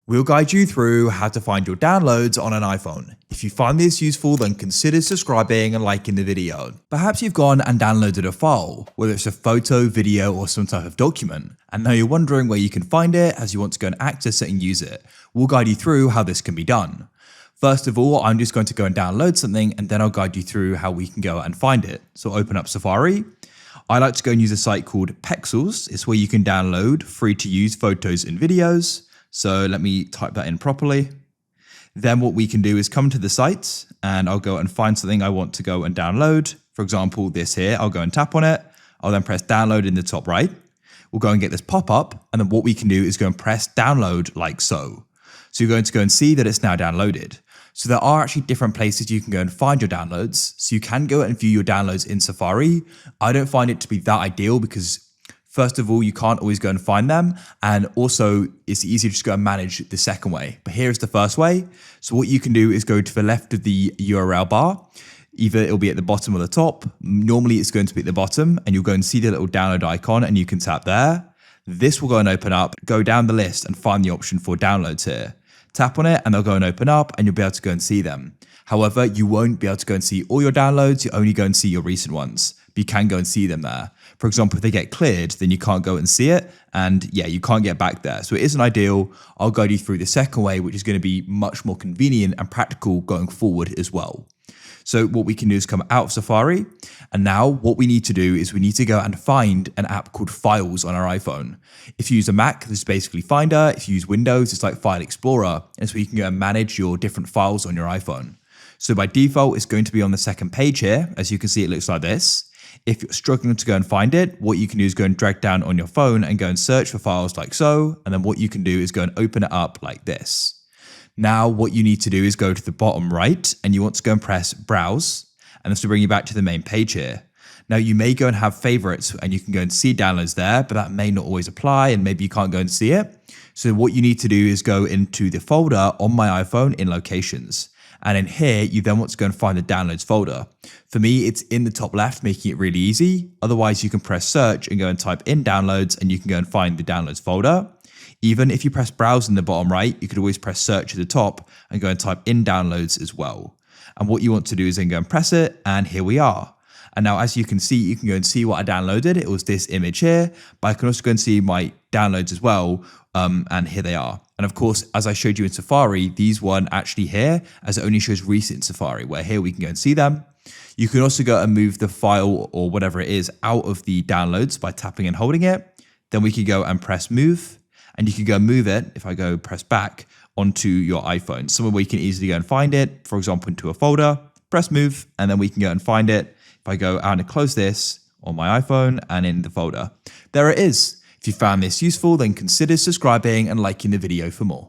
We'll guide you through how to find your downloads on an iPhone. If you find this useful, then consider subscribing and liking the video. Perhaps you've gone and downloaded a file, whether it's a photo, video, or some type of document, and now you're wondering where you can find it as you want to go and access it and use it. We'll guide you through how this can be done. First of all, I'm just going to go and download something, and then I'll guide you through how we can go and find it. So open up Safari. I like to go and use a site called Pexels. It's where you can download free to use photos and videos. So let me type that in properly. Then what we can do is come to the site and I'll go and find something I want to go and download. For example, this here, I'll go and tap on it. I'll then press download in the top right. We'll go and get this pop up. And then what we can do is go and press download like so. So you're going to go and see that it's now downloaded. So there are actually different places you can go and find your downloads. So you can go and view your downloads in Safari. I don't find it to be that ideal because first of all, you can't always go and find them. And also it's easier to just go and manage the second way. But here's the first way. So what you can do is go to the left of the URL bar. Either it'll be at the bottom or the top. Normally it's going to be at the bottom and you'll go and see the little download icon and you can tap there. This will go and open up, go down the list and find the option for downloads here. Tap on it and they'll go and open up and you'll be able to go and see them. However, you won't be able to go and see all your downloads. You only go and see your recent ones. But you can go and see them there. For example, if they get cleared, then you can't go and see it. And yeah, you can't get back there. So it isn't ideal. I'll guide you through the second way, which is going to be much more convenient and practical going forward as well. So what we can do is come out of Safari. And now what we need to do is we need to go and find an app called Files on our iPhone. If you use a Mac, this is basically Finder. If you use Windows, it's like File Explorer. And so you can go and manage your different files on your iPhone. So by default, it's going to be on the second page here. As you can see, it looks like this. If you're struggling to go and find it, what you can do is go and drag down on your phone and go and search for files like so. And then what you can do is go and open it up like this. Now, what you need to do is go to the bottom right and you want to go and press browse. And this will bring you back to the main page here. Now, you may go and have favorites and you can go and see downloads there, but that may not always apply and maybe you can't go and see it. So what you need to do is go into the folder on my iPhone in locations. And in here, you then want to go and find the downloads folder. For me, it's in the top left, making it really easy. Otherwise, you can press search and go and type in downloads and you can go and find the downloads folder. Even if you press browse in the bottom right, you could always press search at the top and go and type in downloads as well. And what you want to do is then go and press it, and here we are. And now as you can see, you can go and see what I downloaded. It was this image here, but I can also go and see my downloads as well. And here they are. And of course, as I showed you in Safari, these weren't actually here as it only shows recent Safari, where here we can go and see them. You can also go and move the file or whatever it is out of the downloads by tapping and holding it. Then we can go and press move. And you can go and move it, if I go press back, onto your iPhone. Somewhere where you can easily go and find it, for example, into a folder, press move, and then we can go and find it. If I go out and close this on my iPhone and in the folder. There it is. If you found this useful, then consider subscribing and liking the video for more.